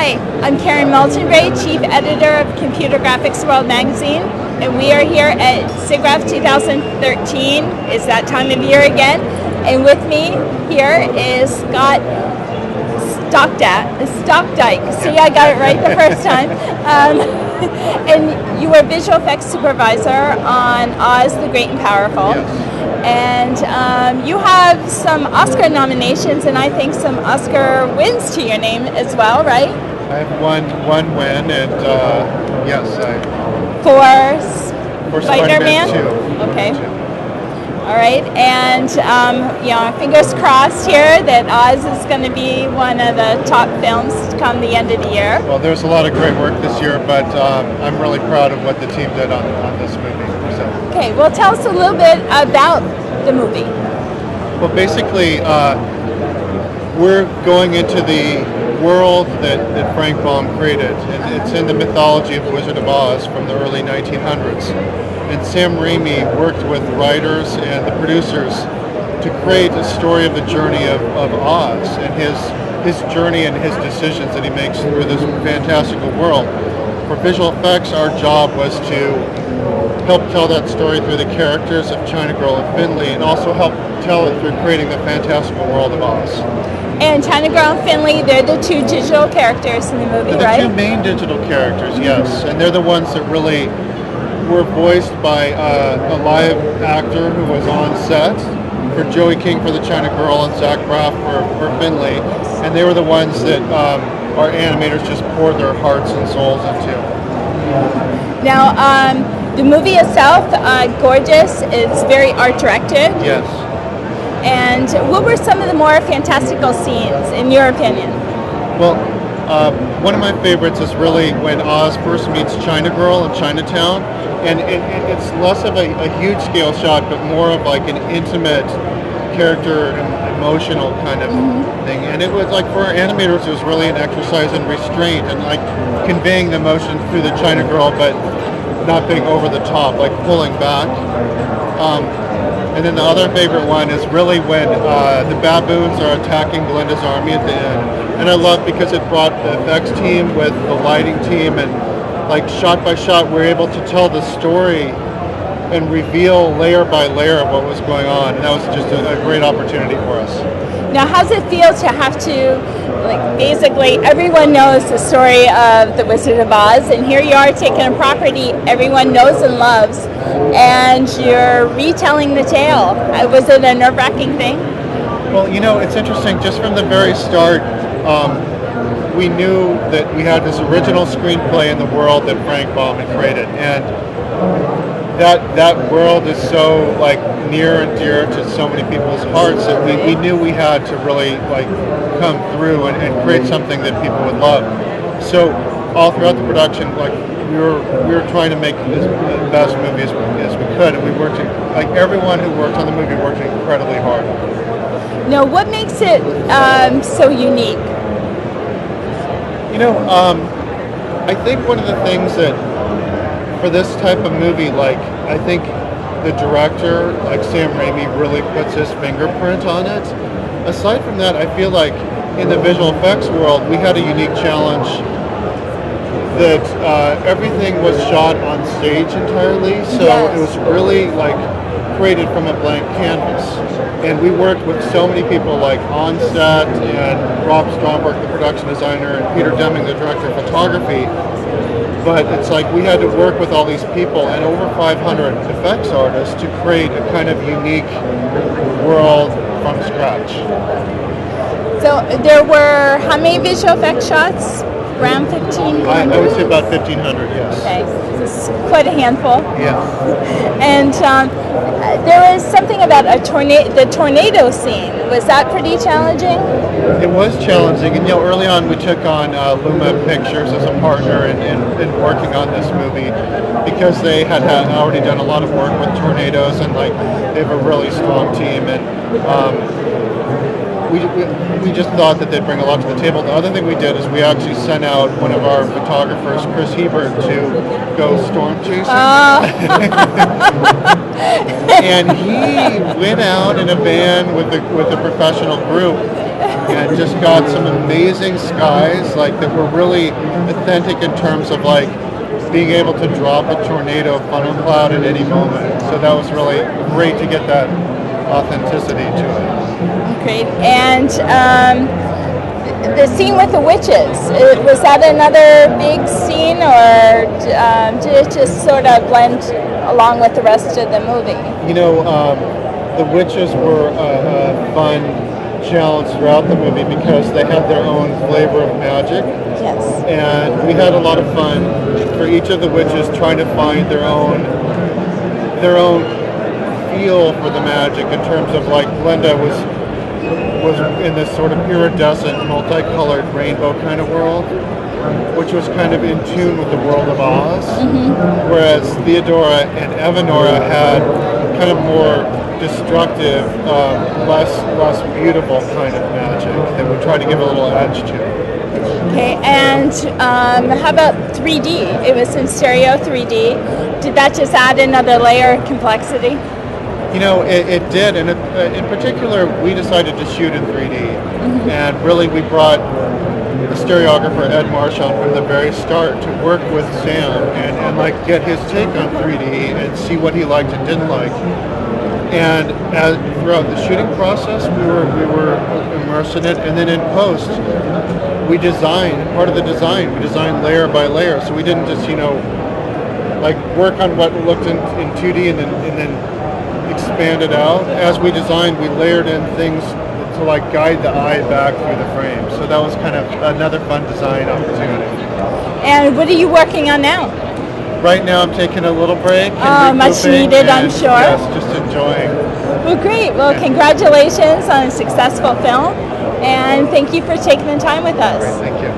Hi, I'm Karen Maltenbray, Chief Editor of Computer Graphics World Magazine, and we are here at Siggraph 2013. It's that time of year again, and with me here is Stokdyk. See, I got it right the first time. And you were visual effects supervisor on Oz the Great and Powerful. Yes. And you have some Oscar nominations and I think some Oscar wins to your name as well, right? I have one win, and yes, For Spider-Man 2. Okay. 2. All right, and fingers crossed here that Oz is going to be one of the top films come the end of the year. Well, there's a lot of great work this year, but I'm really proud of what the team did on this movie. So. Okay, well, tell us a little bit about the movie. Well, basically, we're going into the world that Frank Baum created, and it's in the mythology of Wizard of Oz from the early 1900s. And Sam Raimi worked with writers and the producers to create a story of the journey of Oz and his journey and his decisions that he makes through this fantastical world. For visual effects, our job was to help tell that story through the characters of China Girl and Finley, and also help tell it through creating the fantastical world of Oz. And China Girl and Finley, they're the two digital characters in the movie, they're right? The two main digital characters, yes. And they're the ones that really were voiced by a live actor who was on set for Joey King for the China Girl and Siggraph for Finley. And they were the ones that our animators just poured their hearts and souls into. Now, the movie itself, gorgeous. It's very art directed. Yes. And what were some of the more fantastical scenes, in your opinion? Well, one of my favorites is really when Oz first meets China Girl in Chinatown, and it's less of a huge scale shot, but more of like an intimate character and emotional kind of thing. And it was like, for our animators, it was really an exercise in restraint and like conveying the emotion through the China Girl, but not being over the top, like pulling back. And then the other favorite one is really when the baboons are attacking Glinda's army at the end. And I love because it brought the effects team with the lighting team, and like shot by shot we're able to tell the story and reveal layer by layer of what was going on. And that was just a great opportunity for us. Now, how does it feel to have to, like, basically everyone knows the story of the Wizard of Oz, and here you are taking a property everyone knows and loves, and you're retelling the tale. Was it a nerve-wracking thing? Well, it's interesting. Just from the very start, we knew that we had this original screenplay in the world that Frank Baum had created, and that world is so like near and dear to so many people's hearts that we knew we had to really like come through and create something that people would love. So all throughout the production, like we were trying to make the best movie as we could, and we worked like everyone who worked on the movie worked incredibly hard. Now, what makes it so unique? I think one of the things that for this type of movie, like I think the director, like Sam Raimi, really puts his fingerprint on it. Aside from that, I feel like in the visual effects world, we had a unique challenge that everything was shot on stage entirely, so Yes. It was really like created from a blank canvas. And we worked with so many people like on set, and Rob Stromberg, the production designer, and Peter Deming, the director of photography. But it's like we had to work with all these people and over 500 effects artists to create a kind of unique world from scratch. So there were how many visual effects shots? Around 1,500? I would say about 1,500, yes. Okay, this is quite a handful. Yeah. And there was something about the tornado scene. Was that pretty challenging? It was challenging, and early on we took on Luma Pictures as a partner in working on this movie because they had already done a lot of work with tornadoes, and like they have a really strong team, and we just thought that they'd bring a lot to the table. The other thing we did is we actually sent out one of our photographers, Chris Hebert, to go storm chasing. And he went out in a van with a professional group and just got some amazing skies, like that were really authentic in terms of like being able to drop a tornado funnel cloud at any moment. So that was really great to get that authenticity to it. Great. And the scene with the witches, was that another big scene, or did it just sort of blend along with the rest of the movie? You know, the witches were a fun challenge throughout the movie because they had their own flavor of magic. Yes. And we had a lot of fun for each of the witches trying to find their own feel for the magic in terms of like Glenda was in this sort of iridescent, multicolored rainbow kind of world, which was kind of in tune with the world of Oz. Whereas Theodora and Evanora had kind of more destructive, less beautiful kind of magic that we tried to give a little edge to. Okay, and how about 3D? It was in stereo 3D. Did that just add another layer of complexity? You know, it did, and in particular, we decided to shoot in 3D, and really we brought the stereographer Ed Marshall from the very start to work with Sam and like get his take on 3D and see what he liked and didn't like. And throughout the shooting process, we were immersed in it, and then in post, we designed layer by layer. So we didn't just like work on what looked in 2D and then expand it out. As we designed, we layered in things to like guide the eye back through the frame. So that was kind of another fun design opportunity. And what are you working on now? Right now I'm taking a little break. Much needed, I'm sure. Yes, just enjoying. Well, great. Well, congratulations on a successful film, and thank you for taking the time with us. Great, thank you.